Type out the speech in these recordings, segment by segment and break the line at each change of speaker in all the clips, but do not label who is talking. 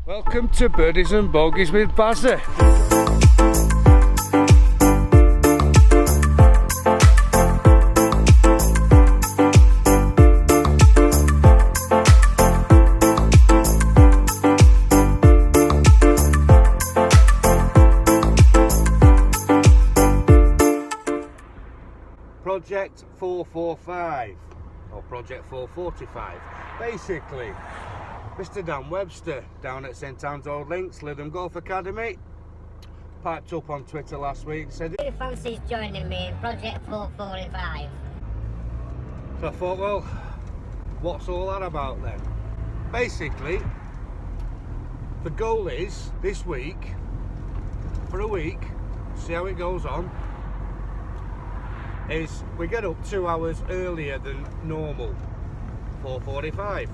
Welcome to Birdies and Bogies with Bazza. Project 445 or Project 445. Basically, Mr. Dan Webster down at St Anne's Old Links, Lytham Golf Academy, piped up on Twitter last week and said,
Who fancies joining me in Project 445?
so I thought, well, what's all that about then? Basically, the goal is this week, for a week, see how it goes on, is we get up 2 hours earlier than normal, 4:45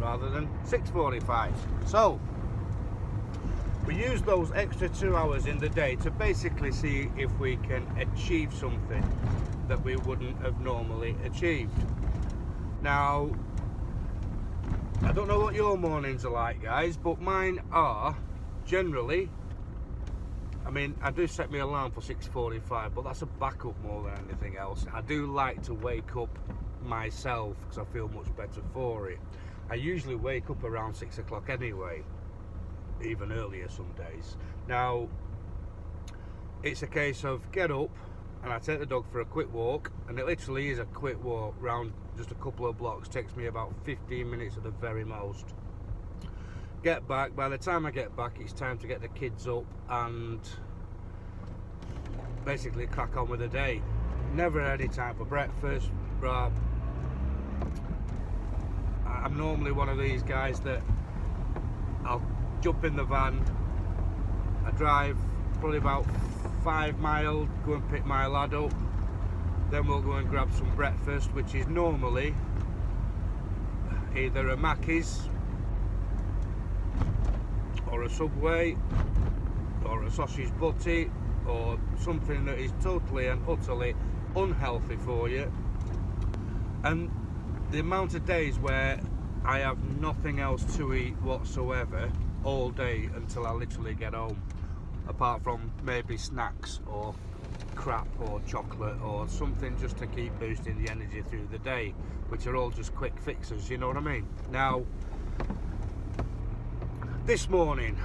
rather than 6:45. So we use those extra 2 hours in the day to basically see if we can achieve something that we wouldn't have normally achieved. Now, I don't know what your mornings are like, guys, but mine are generally, I mean, I do set my alarm for 6:45, but that's a backup more than anything else. I do like to wake up myself because I feel much better for it. I usually wake up around 6 o'clock anyway, even earlier some days. Now, it's a case of get up and I take the dog for a quick walk, and it literally is a quick walk round just a couple of blocks. Takes me about 15 minutes at the very most. Get back. By the time I get back, it's time to get the kids up and basically crack on with the day. Never any time for breakfast. Right. I'm normally one of these guys that I'll jump in the van, I drive probably about 5 miles, go and pick my lad up, then we'll go and grab some breakfast, which is normally either a Mackey's or a Subway or a sausage butty or something that is totally and utterly unhealthy for you. And the amount of days where I have nothing else to eat whatsoever all day until I literally get home, apart from maybe snacks or crap or chocolate or something just to keep boosting the energy through the day, which are all just quick fixes, you know what I mean? Now, this morning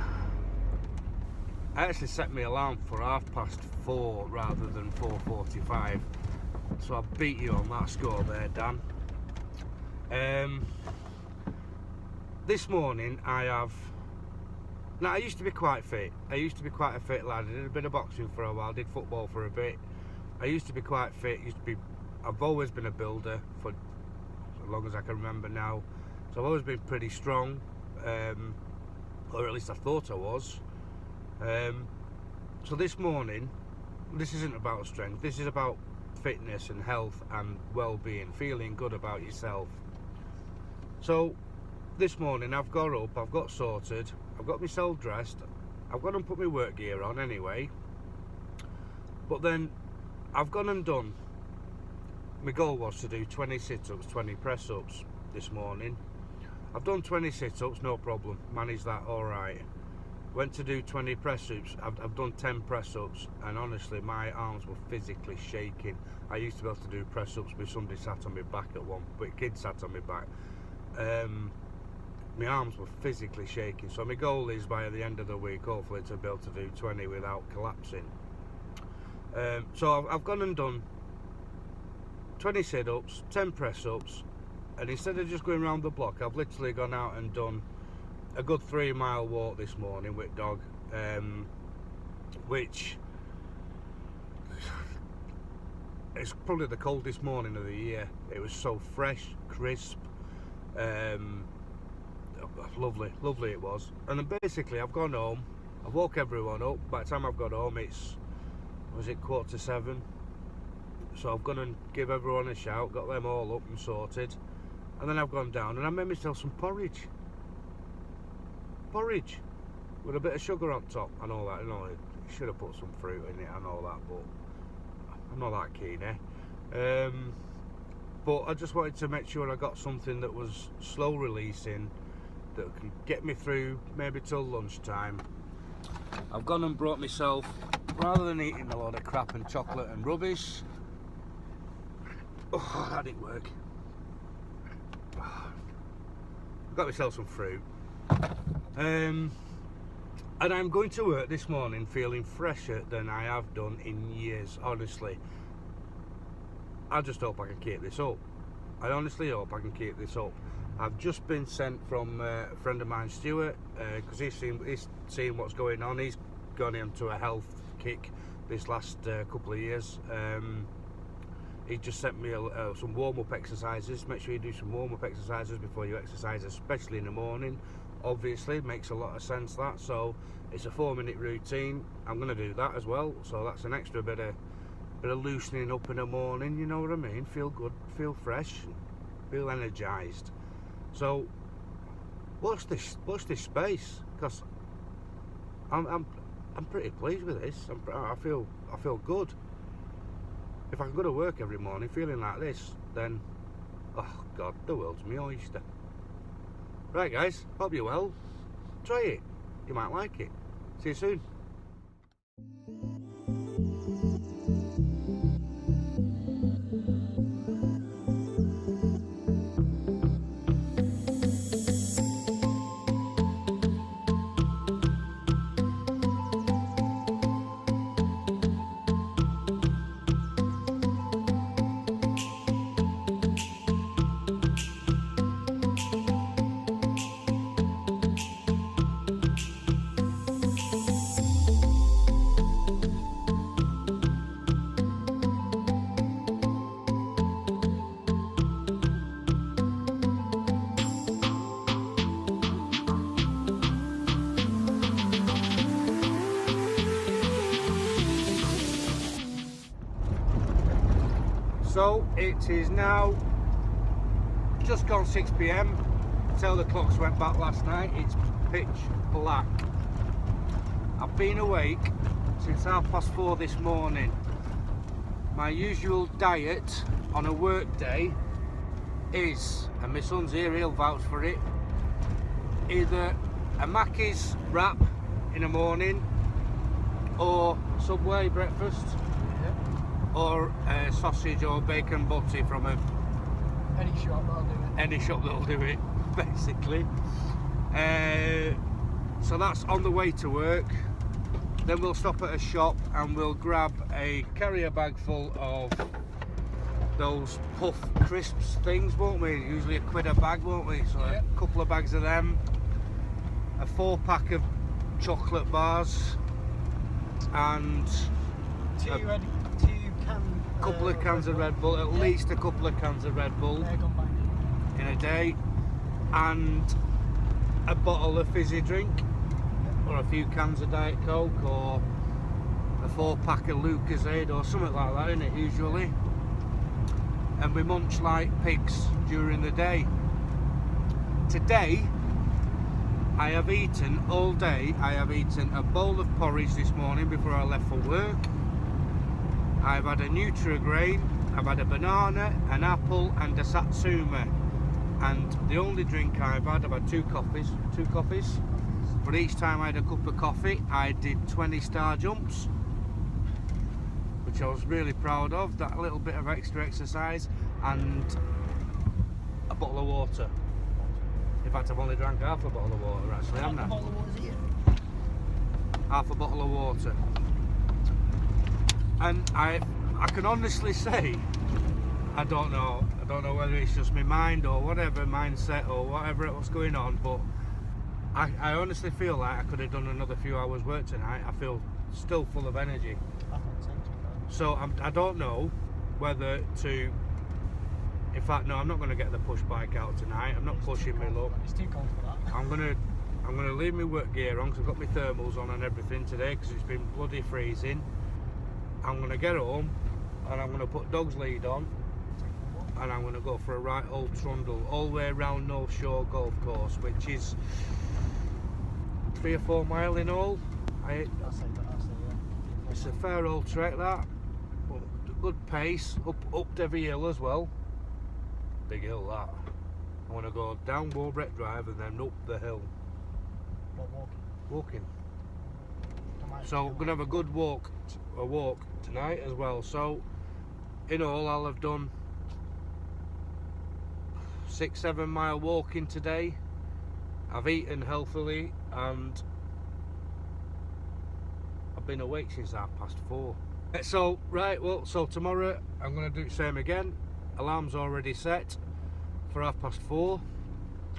I actually set my alarm for 4:30 rather than 4:45, so I beat you on that score there, Dan. This morning I used to be quite fit. I used to be quite a fit lad. I did a bit of boxing for a while, did football for a bit. I used to be quite fit. I've always been a builder for as long as I can remember now. So I've always been pretty strong, or at least I thought I was. So this morning, this isn't about strength. This is about fitness and health and well-being, feeling good about yourself. So this morning I've got up, I've got sorted, I've got myself dressed, I've gone and put my work gear on anyway, but then I've gone and done, my goal was to do 20 sit-ups, 20 press-ups this morning. I've done 20 sit-ups, no problem, managed that alright. Went to do 20 press-ups, I've done 10 press-ups, and honestly my arms were physically shaking. I used to be able to do press-ups with somebody sat on my back at one, but kids sat on my back. My arms were physically shaking, so my goal is by the end of the week hopefully to be able to do 20 without collapsing. So I've gone and done 20 sit-ups, 10 press-ups, and instead of just going around the block, I've literally gone out and done a good 3-mile walk this morning with dog, which is probably the coldest morning of the year. It was so fresh, crisp, lovely it was. And then basically I've gone home, I've woke everyone up. By the time I've got home, was it 7:15? So I've gone and give everyone a shout, got them all up and sorted, and then I've gone down and I made myself some porridge with a bit of sugar on top and all that. You know, I should have put some fruit in it and all that, but I'm not that keen, But I just wanted to make sure I got something that was slow releasing, that could get me through maybe till lunchtime. I've gone and brought myself, rather than eating a lot of crap and chocolate and rubbish. Oh, that didn't work. I've got myself some fruit. And I'm going to work this morning feeling fresher than I have done in years, honestly. I just hope I can keep this up. I honestly hope I can keep this up. I've just been sent from a friend of mine, Stuart, because he's seen what's going on. He's gone into a health kick this last couple of years. He just sent me some warm-up exercises. Make sure you do some warm-up exercises before you exercise, especially in the morning. Obviously, makes a lot of sense that. So it's a 4-minute routine. I'm going to do that as well. So that's an extra bit of loosening up in the morning. You know what I mean? Feel good, feel fresh, feel energised. So watch this space, because I'm pretty pleased with this. I feel good. If I can go to work every morning feeling like this, then oh God, the world's my oyster. Right guys, hope you're well. Try it, you might like it. See you soon. So it is now just gone 6 PM. Till the clocks went back last night. It's pitch black. I've been awake since 4:30 this morning. My usual diet on a work day is, and my son's here, he'll vouch for it, either a Mackey's wrap in the morning, or Subway breakfast, or a sausage or bacon butty from
Any shop that'll do it.
any shop that'll do it, basically. So that's on the way to work. Then we'll stop at a shop and we'll grab a carrier bag full of those puff crisps things, won't we? Usually £1 a bag, won't we? So
Yep.
a couple of bags of them, a 4-pack of chocolate bars, and
Two
couple of cans of Red Bull, at least a couple of cans of Red Bull in a day, and a bottle of fizzy drink, or a few cans of Diet Coke, or a 4-pack of Lucozade or something like that, isn't it, usually? And we munch like pigs during the day. Today I have eaten all day. I have eaten a bowl of porridge this morning before I left for work. I've had a Nutrigrain, I've had a banana, an apple and a Satsuma, and the only drink I've had 2 coffees, but each time I had a cup of coffee I did 20 star jumps, which I was really proud of, that little bit of extra exercise, and a bottle of water. In fact, I've only drank half a bottle of water actually, haven't I? Half a bottle of water. And I can honestly say, I don't know whether it's just my mind or whatever, mindset or whatever else going on, but I honestly feel like I could have done another few hours work tonight. I feel still full of energy. So I don't know whether to, in fact no, I'm not going to get the push bike out tonight. I'm not pushing my luck.
It's too cold for that.
I'm gonna leave my work gear on, because I've got my thermals on and everything today, because it's been bloody freezing. I'm gonna get home and I'm gonna put dog's lead on, and I'm gonna go for a right old trundle all the way around North Shore Golf Course, which is 3 or 4 mile in all. It's a fair old trek that, but good pace, up every hill as well. Big hill that. I want to go down Warbrett Drive and then up the hill.
What, walking?
Walking.
I might
So
do
gonna have a good walk tonight as well. So in all, I'll have done 6-7 mile walking today. I've eaten healthily and I've been awake since 4:30. So right, well, so tomorrow I'm gonna do the same again. Alarm's already set for 4:30,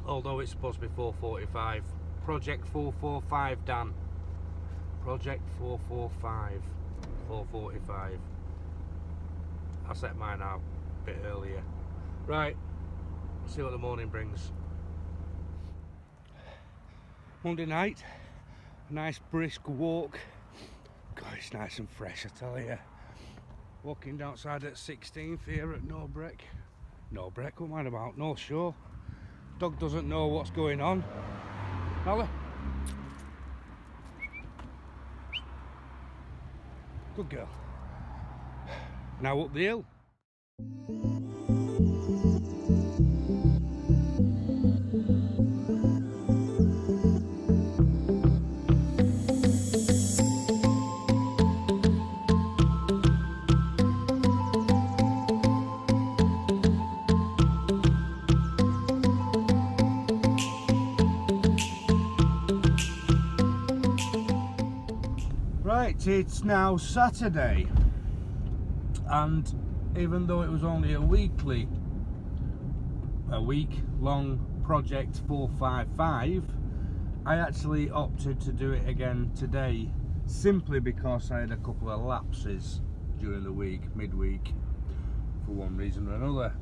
although it's supposed to be 4:45. Project 445, Dan. Project 445, 4:45. I set mine out a bit earlier. Right, see what the morning brings. Monday night, a nice brisk walk. God, it's nice and fresh, I tell you. Walking outside at 16th here at Norbreck. Norbreck, what am I about? North Shore. Dog doesn't know what's going on. Nala. Good girl. Now up the hill. Right, it's now Saturday, and even though it was only a week-long project 455, I actually opted to do it again today, simply because I had a couple of lapses during the week, midweek, for one reason or another.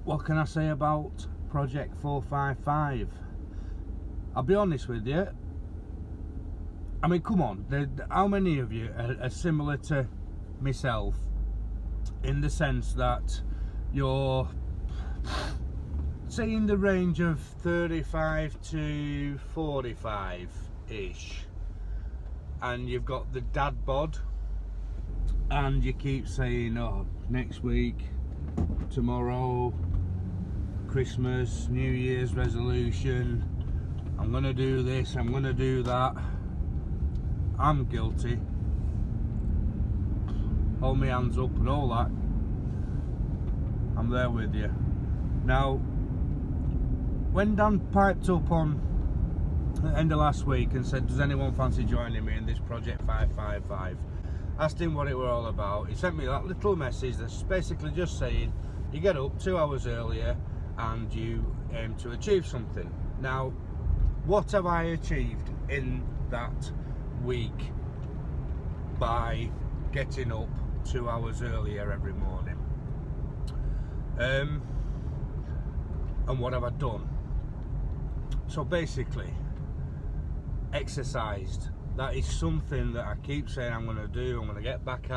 What can I say about project 455? I'll be honest with you. I mean, come on. How many of you are similar to myself in the sense that you're, say, in the range of 35 to 45-ish, and you've got the dad bod, and you keep saying, oh, next week, tomorrow, Christmas, New Year's resolution, I'm gonna do this, I'm gonna do that. I'm guilty. Hold my hands up and all that. I'm there with you. Now, when Dan piped up on the end of last week and said, does anyone fancy joining me in this project 555? Asked him what it were all about. He sent me that little message that's basically just saying, you get up 2 hours earlier and you aim to achieve something. Now, what have I achieved in that week by getting up 2 hours earlier every morning? And what have I done? So basically, exercised. That is something that I keep saying I'm going to do. I'm going to get back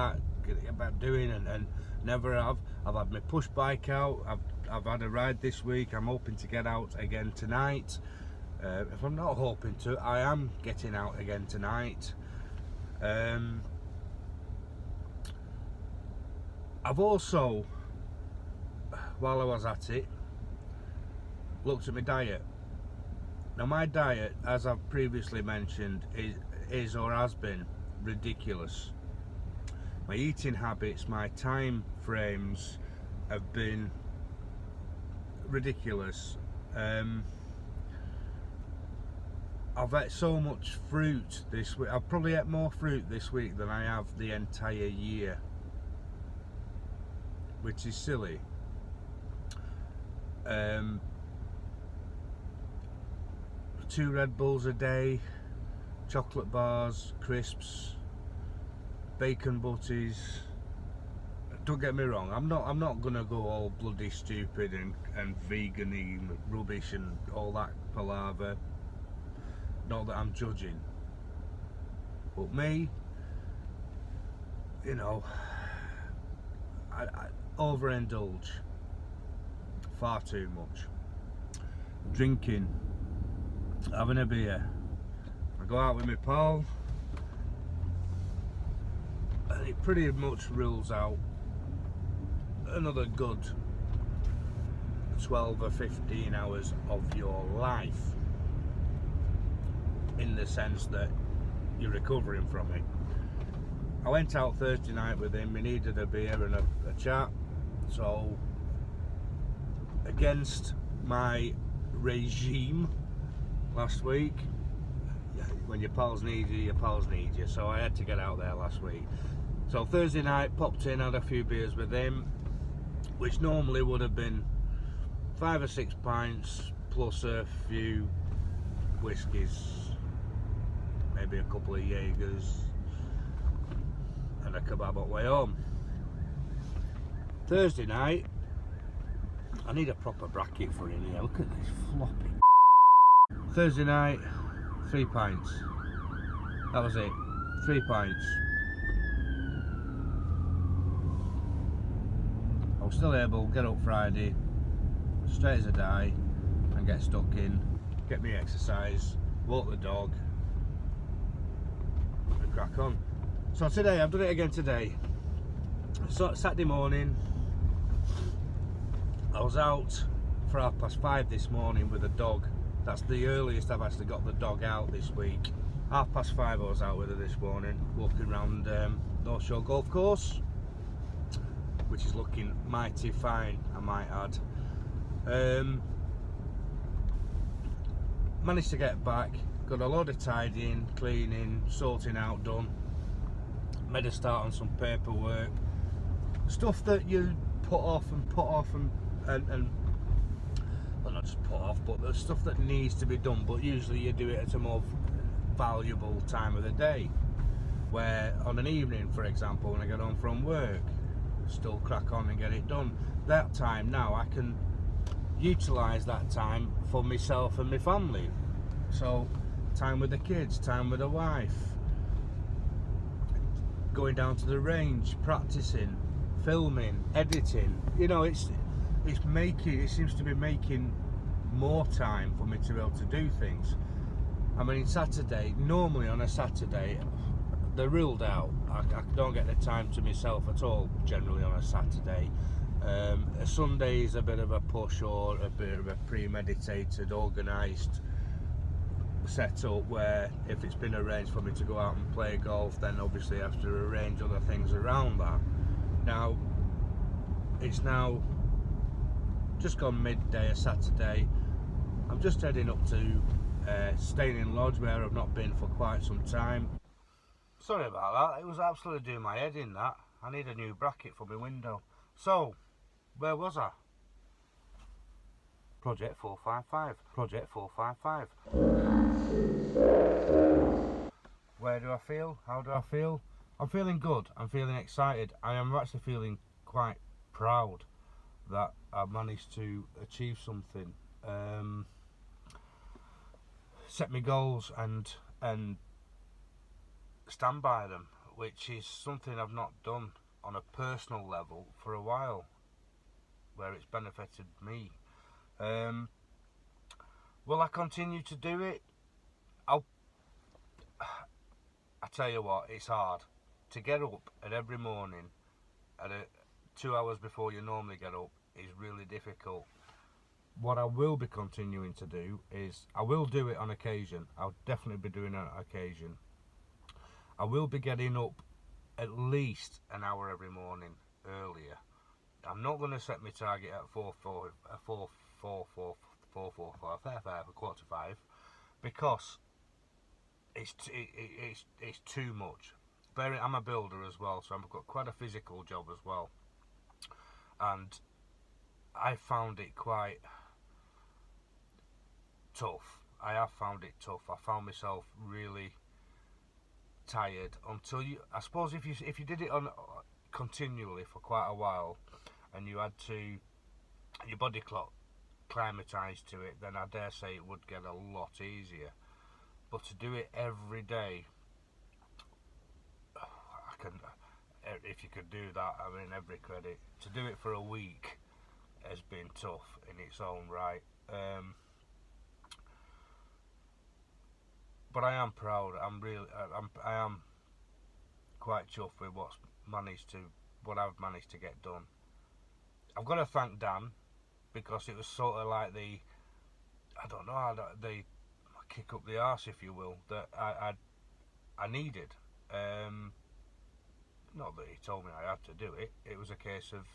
doing, and never have. I've had my push bike out. I've had a ride this week. I'm hoping to get out again tonight. If I'm not hoping to, I am getting out again tonight. I've also, while I was at it, looked at my diet. Now my diet, as I've previously mentioned, is or has been ridiculous. My eating habits, my time frames have been ridiculous. I've ate so much fruit this week. I've probably ate more fruit this week than I have the entire year, which is silly. 2 Red Bulls a day, chocolate bars, crisps, bacon butties. Don't get me wrong, I'm not gonna go all bloody stupid and vegan-y rubbish and all that palaver. Not that I'm judging, but me, you know, I overindulge far too much. Drinking, having a beer. I go out with my pal, and it pretty much rules out another good 12 or 15 hours of your life, in the sense that you're recovering from it. I went out Thursday night with him. We needed a beer and a chat. So, against my regime last week, when your pals need you, your pals need you. So I had to get out there last week. So Thursday night, popped in, had a few beers with him, which normally would have been 5 or 6 pints plus a few whiskies, maybe a couple of Jaegers, and a kebab on way home. Thursday night, I need a proper bracket for in here. Look at this floppy. Thursday night, 3 pints. That was it. 3 pints. I was still able to get up Friday, straight as a die, and get stuck in, get me exercise, walk the dog, and crack on. So today, I've done it again today. So Saturday morning, I was out for 5:30 this morning with a dog. That's the earliest I've actually got the dog out this week. 5:30 I was out with her this morning, walking around North Shore Golf Course, which is looking mighty fine, I might add. Managed to get back, got a load of tidying, cleaning, sorting out done. Made a start on some paperwork, stuff that you put off and well, not just put off, but the stuff that needs to be done, but usually you do it at a more valuable time of the day, where on an evening, for example, when I get home from work, still crack on and get it done. That time now, I can utilise that time for myself and my family. So time with the kids, time with the wife, going down to the range, practicing, filming, editing. You know, it seems to be making more time for me to be able to do things. I mean, normally on a Saturday, they're ruled out. I don't get the time to myself at all, generally on a Saturday. A Sunday is a bit of a push, or a bit of a premeditated, organised setup, where if it's been arranged for me to go out and play golf, then obviously I have to arrange other things around that. Now, it's now just gone midday, a Saturday. I'm just heading up to Staying in Lodge, where I've not been for quite some time. Sorry about that, it was absolutely doing my head in that. I need a new bracket for my window. So, where was I? Project 455. Project 455. Where do I feel? How do I feel? I'm feeling good. I'm feeling excited. I am actually feeling quite proud that I've managed to achieve something. Set me goals and stand by them, which is something I've not done on a personal level for a while, where it's benefited me. Will I continue to do it? I tell you what, it's hard to get up at every morning at 2 hours before you normally get up. Is really difficult. What I will be continuing to do is, I will do it on occasion. I'll definitely be doing it on occasion. I will be getting up at least an hour every morning earlier. I'm not going to set my target at 4:45, because it's too much. I'm a builder as well, so I've got quite a physical job as well, and I found it quite tough. I have found it tough. I found myself really tired until I suppose if you did it on continually for quite a while, and you had to your body clock climatise to it, then I dare say it would get a lot easier. But to do it every day, if you could do that, I mean, every credit. To do it for a week has been tough in its own right. But I am proud. I am quite chuffed with what I've managed to get done. I've got to thank Dan, because it was sort of like the kick up the arse, if you will, that I needed. Not that he told me I had to do it. It was a case of,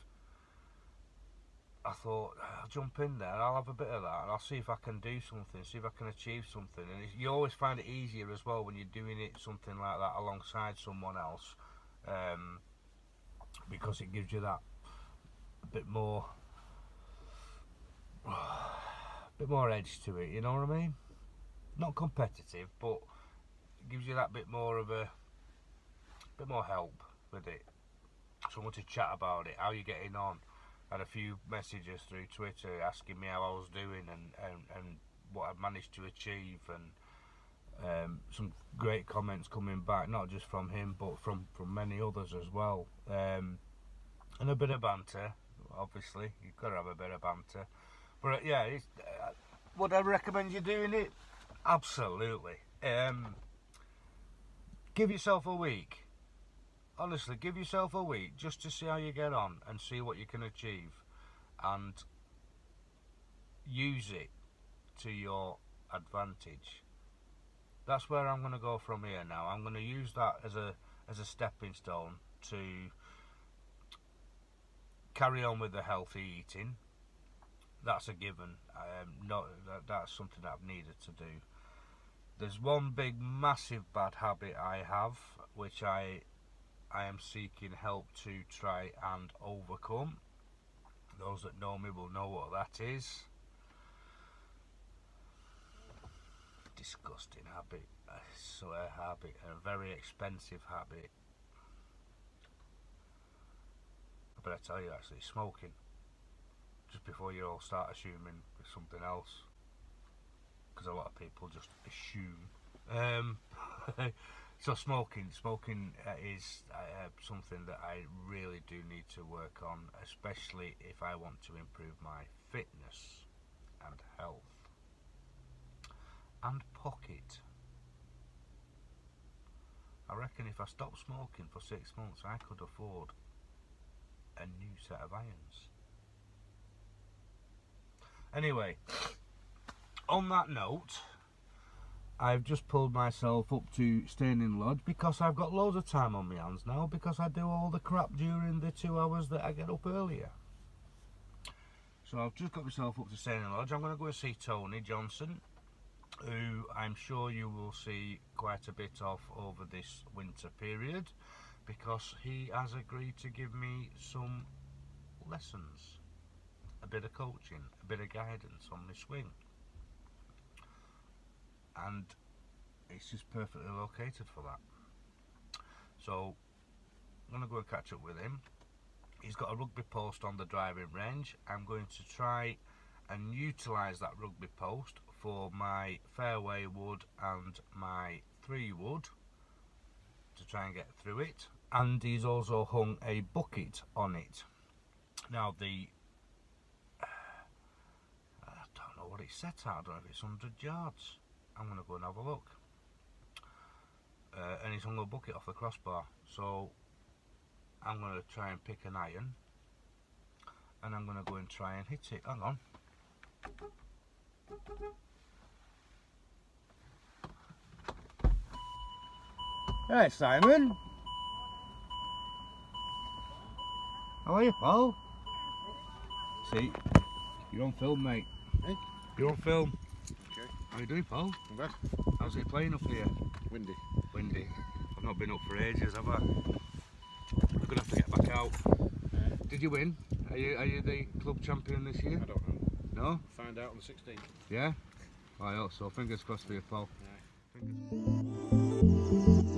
I thought, I'll jump in there, I'll have a bit of that, and I'll see if I can do something, see if I can achieve something. And you always find it easier as well when you're doing it, something like that, alongside someone else, because it gives you that bit more edge to it, you know what I mean? Not competitive, but it gives you that bit more help with it. Someone to chat about it, how you getting on. Had a few messages through Twitter asking me how I was doing and what I'd managed to achieve, and some great comments coming back, not just from him but from many others as well, and a bit of banter. Obviously you've got to have a bit of banter, but yeah, would I recommend you doing it? Absolutely. Give yourself a week. Honestly, give yourself a week just to see how you get on and see what you can achieve, and use it to your advantage. That's where I'm going to go from here now. I'm going to use that as a stepping stone to carry on with the healthy eating. That's a given. That's something that I've needed to do. There's one big massive bad habit I have, which I am seeking help to try and overcome. Those that know me will know what that is. Disgusting habit, a swear habit, and a very expensive habit. I better tell you, actually, smoking. Just before you all start assuming it's something else, because a lot of people just assume. So smoking is something that I really do need to work on, especially if I want to improve my fitness and health and pocket. I reckon if I stopped smoking for 6 months, I could afford a new set of irons. Anyway, on that note, I've just pulled myself up to Staining Lodge because I've got loads of time on my hands now, because I do all the crap during the 2 hours that I get up earlier. So I've just got myself up to Staining Lodge. I'm going to go and see Tony Johnson, who I'm sure you will see quite a bit of over this winter period, because he has agreed to give me some lessons, a bit of coaching, a bit of guidance on my swing. And it's just perfectly located for that. So I'm going to go and catch up with him. He's got a rugby post on the driving range. I'm going to try and utilise that rugby post for my fairway wood and my 3 wood to try and get through it. And he's also hung a bucket on it. Now I don't know what it's set at. I don't know if it's 100 yards. I'm going to go and have a look. And he's hung a bucket off the crossbar. So I'm going to try and pick an iron. And I'm going to go and try and hit it. Hang on. Hey Simon. How are you, pal? See, you're on film, mate.
Hey?
You're on film.
Okay.
How you doing, pal?
I'm good.
How's it playing up here?
Windy.
Windy. I've not been up for ages, have I? I'm gonna have to get back out. Did you win? Are you the club champion this year?
I don't know.
No?
Find out on the 16th.
Yeah? I hope so. Fingers crossed for you, pal.
Yeah.
Fingers